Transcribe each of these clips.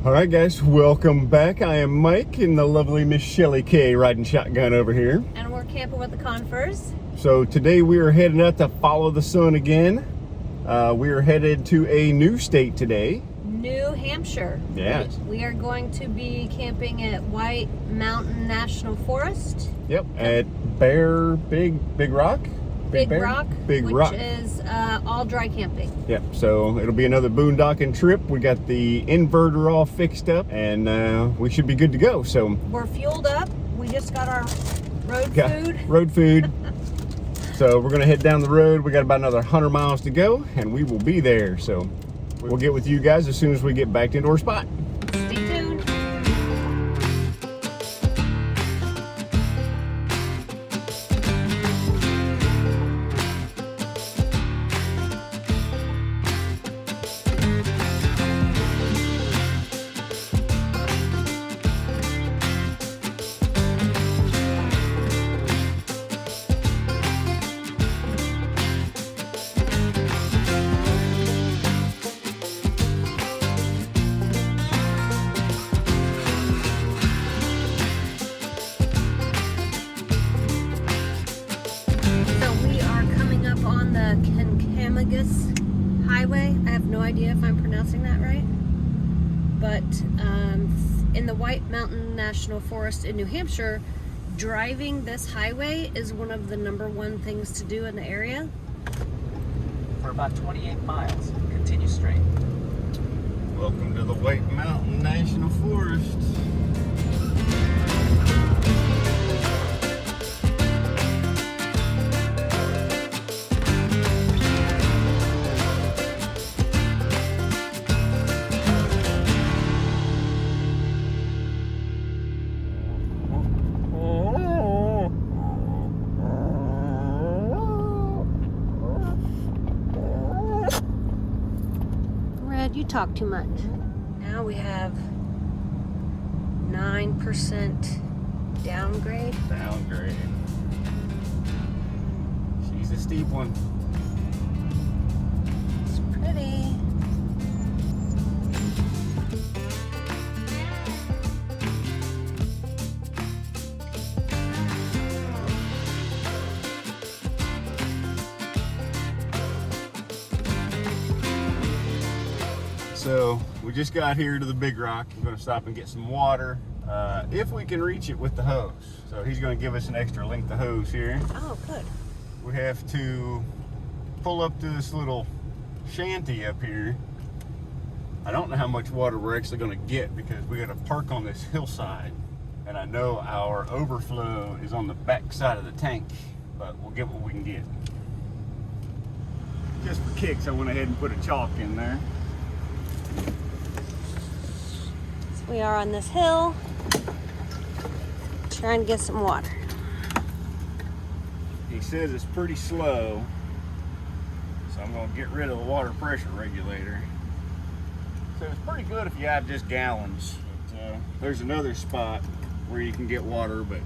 All right, guys, welcome back. I am Mike and the lovely Miss Shelley K riding shotgun over here. And we're camping with the Confers. So today we are heading out to follow the sun again. We are headed to a new state today. New Hampshire. Yes. We are going to be camping at White Mountain National Forest. Yep, at Big Rock? Big Rock, Big which Rock. is all dry camping. Yep, so it'll be another boondocking trip. We got the inverter all fixed up and we should be good to go. So we're fueled up. We just got our road food. So we're gonna head down the road. We got about another 100 miles to go and we will be there. So we'll get with you guys as soon as we get back into our spot. Stay tuned. Highway. I have no idea if I'm pronouncing that right, but in the White Mountain National Forest in New Hampshire, driving this highway is one of the #1 things to do in the area. For about 28 miles, continue straight. Welcome to the White Mountain National Forest. You talk too much. Now we have 9% downgrade. Downgrade. She's a steep one. It's pretty. So we just got here to the Big Rock. We're going to stop and get some water if we can reach it with the hose. So he's going to give us an extra length of hose here. Oh, good. We have to pull up to this little shanty up here. I don't know how much water we're actually going to get because we got to park on this hillside. And I know our overflow is on the back side of the tank, but we'll get what we can get. Just for kicks, I went ahead and put a chalk in there. We are on this hill trying to get some water. He says it's pretty slow, so I'm going to get rid of the water pressure regulator. So it's pretty good if you have just gallons. But, there's another spot where you can get water, but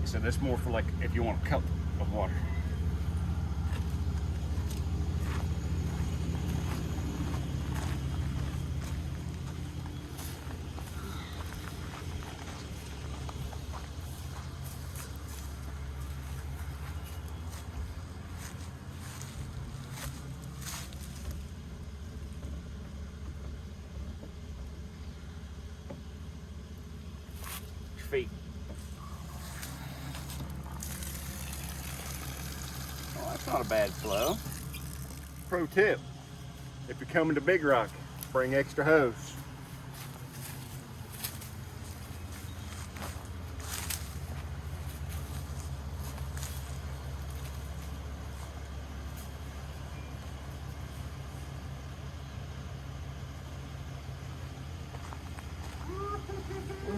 he said that's more for like if you want a cup of water. Feet. Oh, that's not a bad flow. Pro tip, if you're coming to Big Rock, bring extra hose.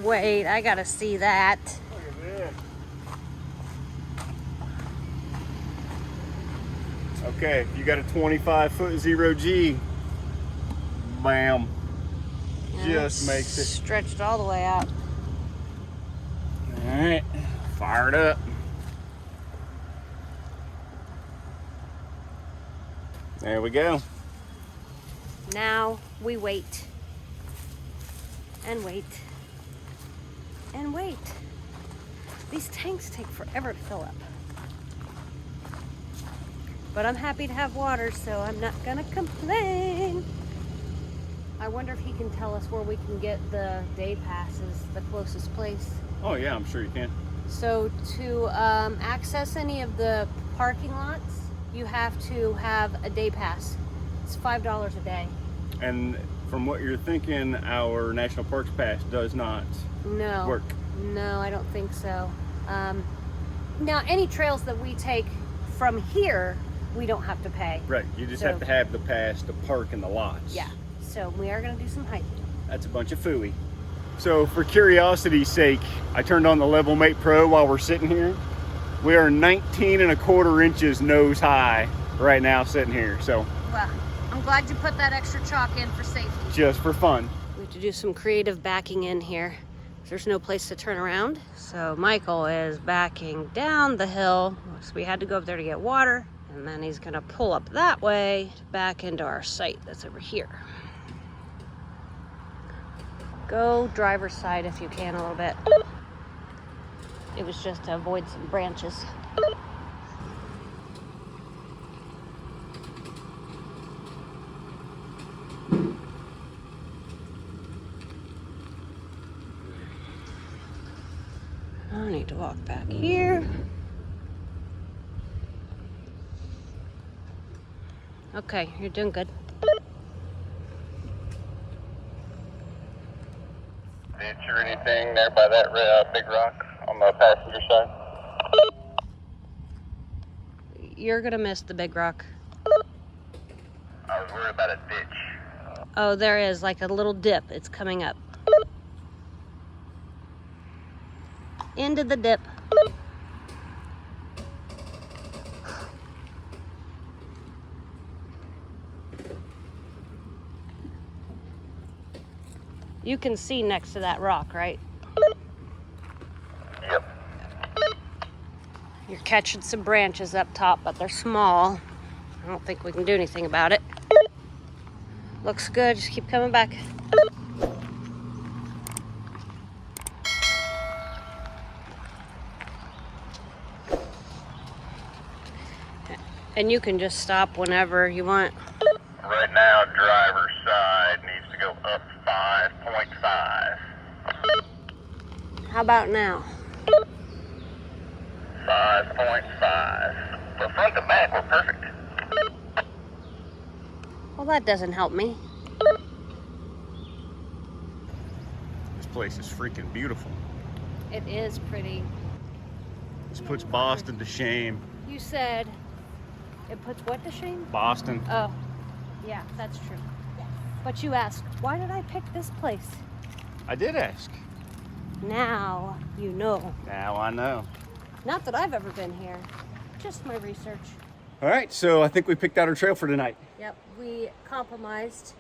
Wait, I gotta see that. Look at this. Okay, you got a 25-foot 0G. Bam. Just makes it. Stretched all the way out. All right, fire it up. There we go. Now we wait. and wait and wait. These tanks take forever to fill up. But I'm happy to have water, so I'm not gonna complain. I wonder if he can tell us where we can get the day passes, the closest place. Oh yeah, I'm sure you can. So to access any of the parking lots, you have to have a day pass. It's $5 a day. And from what you're thinking, our National Parks Pass does not work. No, I don't think so. Now, any trails that we take from here, we don't have to pay. Right, you just have to have the pass to park in the lots. Yeah, so we are gonna do some hiking. That's a bunch of phooey. So for curiosity's sake, I turned on the Level Mate Pro while we're sitting here. We are 19¼ inches nose high right now sitting here, so. Well, I'm glad you put that extra chalk in for safety. Just for fun. We have to do some creative backing in here. There's no place to turn around. So Michael is backing down the hill. So we had to go up there to get water. And then he's gonna pull up that way back into our site that's over here. Go driver's side if you can a little bit. It was just to avoid some branches. I need to walk back here. Okay, you're doing good. Did you hear anything there by that big rock on the passenger side? You're gonna miss the big rock. I was worried about a ditch. Oh, there is like a little dip. It's coming up. Into the dip. You can see next to that rock, right? Yep. You're catching some branches up top, but they're small. I don't think we can do anything about it. Looks good, just keep coming back. And you can just stop whenever you want. Right now, driver's side needs to go up 5.5. How about now? 5.5. The front to back were perfect. Well, that doesn't help me. This place is freaking beautiful. It is pretty. This puts Boston to shame. You said it puts what to shame? Boston. Oh, yeah, that's true. But you asked, why did I pick this place? I did ask. Now you know. Now I know. Not that I've ever been here, just my research. All right, so I think we picked out our trail for tonight. Yep, we compromised.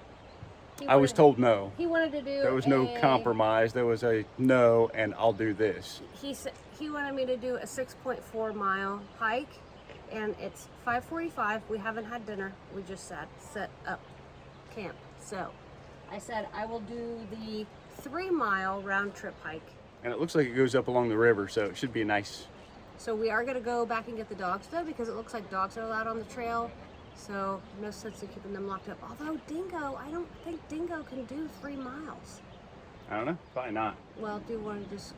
I was told no. He wanted to do There was no compromise. There was a no, and I'll do this. He wanted me to do a 6.4 mile hike, and it's 5:45. We haven't had dinner. We just set up camp. So I said I will do the 3 mile round trip hike. And it looks like it goes up along the river, so it should be nice. So we are gonna go back and get the dogs though, because it looks like dogs are allowed on the trail. So no sense in keeping them locked up. Although Dingo, I don't think Dingo can do 3 miles. I don't know, probably not. Well, do you want to just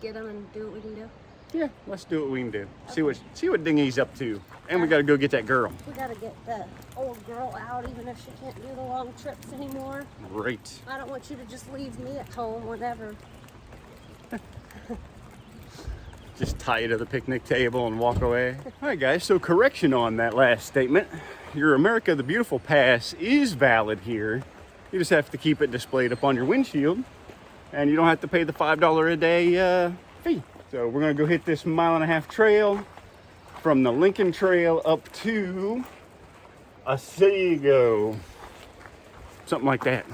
get him and do what we can do? Yeah, let's do what we can do. See what Dingy's up to. And we gotta go get that girl. We gotta get the old girl out, even if she can't do the long trips anymore. Great. I don't want you to just leave me at home whenever. Just tie you to the picnic table and walk away. All right, guys, so correction on that last statement. Your America the Beautiful Pass is valid here. You just have to keep it displayed up on your windshield, and you don't have to pay the $5 a day fee. So we're gonna go hit this 1.5 mile trail from the Lincoln Trail up to Otsego. Something like that.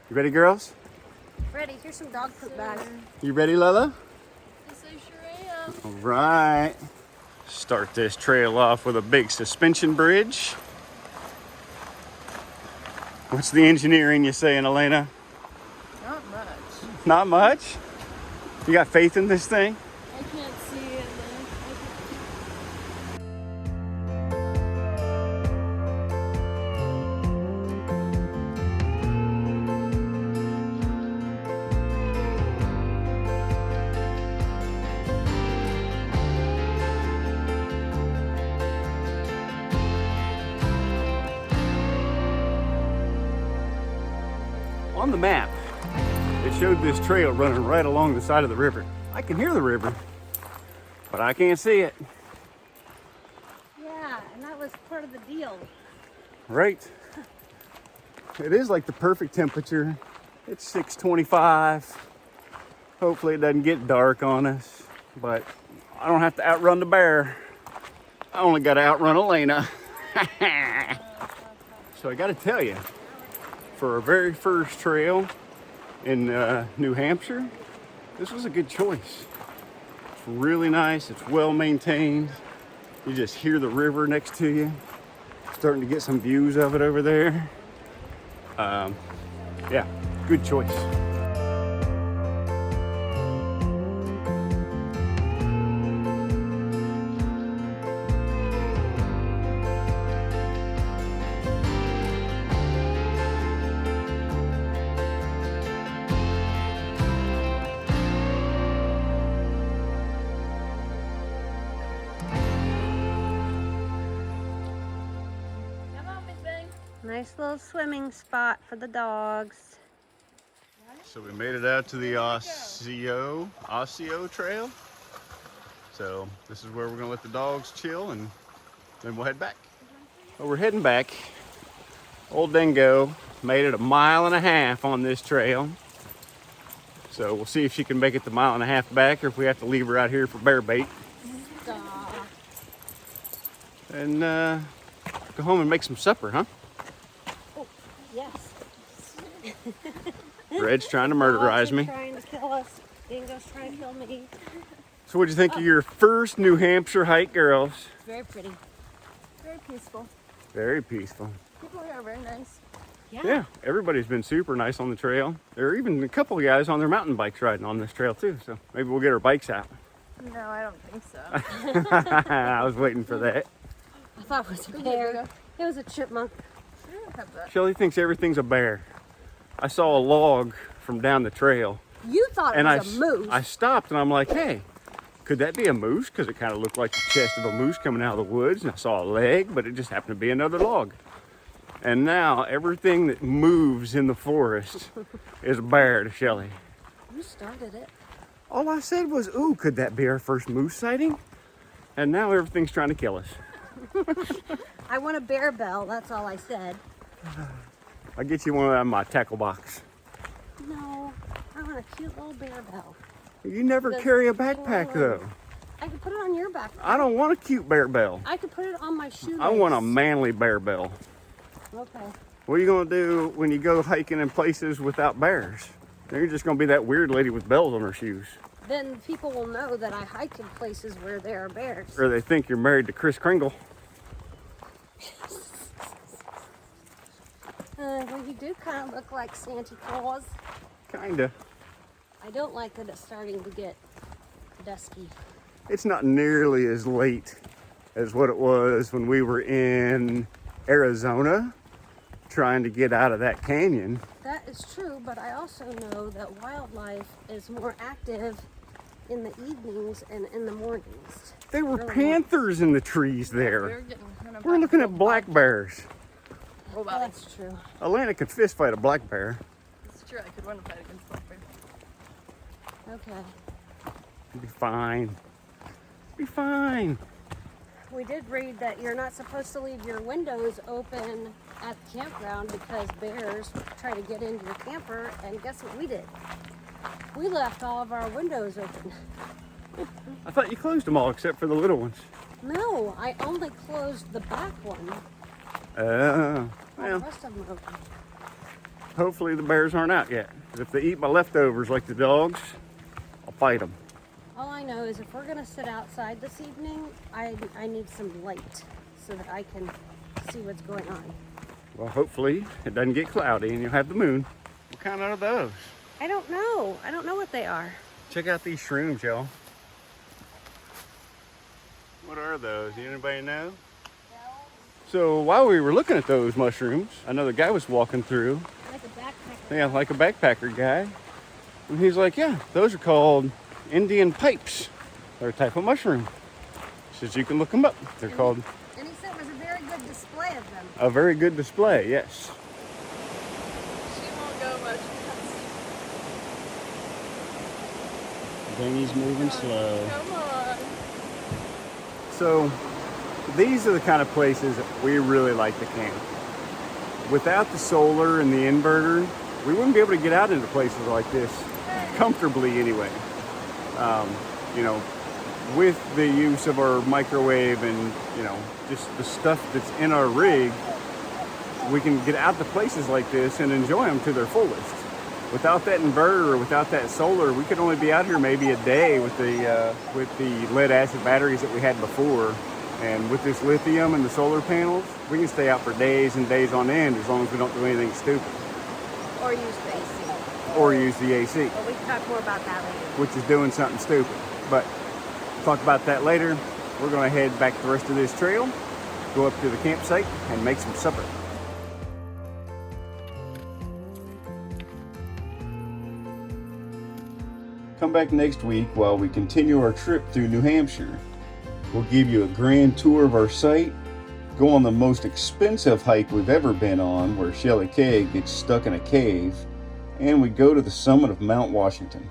You ready, girls? Ready, here's some dog poop bags. You ready, Lala? Yes, I sure am. All right. Start this trail off with a big suspension bridge. What's the engineering you saying, Elena? Oh, Not much. Not much? You got faith in this thing? I can't see it. On the map, it showed this trail running right along the side of the river. I can hear the river, but I can't see it. Yeah, and that was part of the deal. Right. It is like the perfect temperature. It's 6:25. Hopefully it doesn't get dark on us, but I don't have to outrun the bear. I only got to outrun Elena. So I got to tell you, for our very first trail in New Hampshire, this was a good choice. It's really nice. It's well maintained. You just hear the river next to you. Starting to get some views of it over there. Yeah, good choice. Come on, Big Bang. Nice little swimming spot for the dogs. So we made it out to the Osseo Trail. So this is where we're gonna let the dogs chill and then we'll head back. Well, we're heading back. Old Dingo made it 1.5 miles on this trail. So we'll see if she can make it the 1.5 miles back or if we have to leave her out here for bear bait. And go home and make some supper, huh? Oh, yes. Red's trying to murderize me. Trying to kill us. Dingo's trying to kill me. So what'd you think of your first New Hampshire hike, girls? Very pretty. Very peaceful. Very peaceful. People here are very nice. Yeah, everybody's been super nice on the trail. There are even a couple of guys on their mountain bikes riding on this trail too. So maybe we'll get our bikes out. No, I don't think so. I was waiting for that. I thought it was a bear. It was a chipmunk. Have that. Shelley thinks everything's a bear. I saw a log from down the trail. You thought it And was a moose. I stopped and I'm like, hey, could that be a moose? Because it kind of looked like the chest of a moose coming out of the woods. And I saw a leg, but it just happened to be another log. And now everything that moves in the forest is a bear to Shelley. You started it. All I said was, ooh, could that be our first moose sighting? And now everything's trying to kill us. I want a bear bell. That's all I said. I'll get you one out of my tackle box. No, I want a cute little bear bell. You never Does carry a it belong backpack on- though. I could put it on your back. I don't want a cute bear bell. I could put it on my shoelace. I want a manly bear bell. Okay. What are you gonna do when you go hiking in places without bears? You're just gonna be that weird lady with bells on her shoes. Then people will know that I hike in places where there are bears. Or they think you're married to Kris Kringle. Well, you do kind of look like Santa Claus. Kinda. I don't like that it's starting to get dusky. It's not nearly as late as what it was when we were in Arizona trying to get out of that canyon. That is true, but I also know that wildlife is more active in the evenings and in the mornings. There were Really panthers in the trees there. We're getting kind of We're looking at black bears. What about it? That's true. Atlanta could fist fight a black bear. It's true. I could run a fight against black bear. Okay. It'd be fine. Be fine. We did read that you're not supposed to leave your windows open at the campground because bears try to get into your camper, and guess what we did? We left all of our windows open. I thought you closed them all except for the little ones. No, I only closed the back one. Oh, All the well, rest of them were open. hopefully the bears aren't out yet. 'Cause if they eat my leftovers like the dogs, I'll fight them. All I know is if we're gonna sit outside this evening, I need some light so that I can see what's going on. Well, hopefully it doesn't get cloudy and you'll have the moon. What kind are those? I don't know. I don't know what they are. Check out these shrooms, y'all. What are those? Anybody know? So while we were looking at those mushrooms, another guy was walking through. Like a backpacker. Yeah, like a backpacker guy. And he's like, yeah, those are called Indian pipes. They're a type of mushroom. He says you can look them up. They're called And he said it was a very good display of them. a very good display, yes. She won't go much. Dinghy's moving slow. Come on. So these are the kind of places that we really like to camp. Without the solar and the inverter, we wouldn't be able to get out into places like this comfortably anyway. You know, with the use of our microwave and, you know, just the stuff that's in our rig, we can get out to places like this and enjoy them to their fullest. Without that inverter or without that solar, we could only be out here maybe a day with the lead acid batteries that we had before. And with this lithium and the solar panels, we can stay out for days and days on end as long as we don't do anything stupid. Or use the AC. Or use the AC, But we can talk more about that later. which is doing something stupid. But talk about that later. We're gonna head back the rest of this trail, go up to the campsite and make some supper. Come back next week while we continue our trip through New Hampshire. We'll give you a grand tour of our site, go on the most expensive hike we've ever been on, where Shelley K gets stuck in a cave, and we go to the summit of Mount Washington.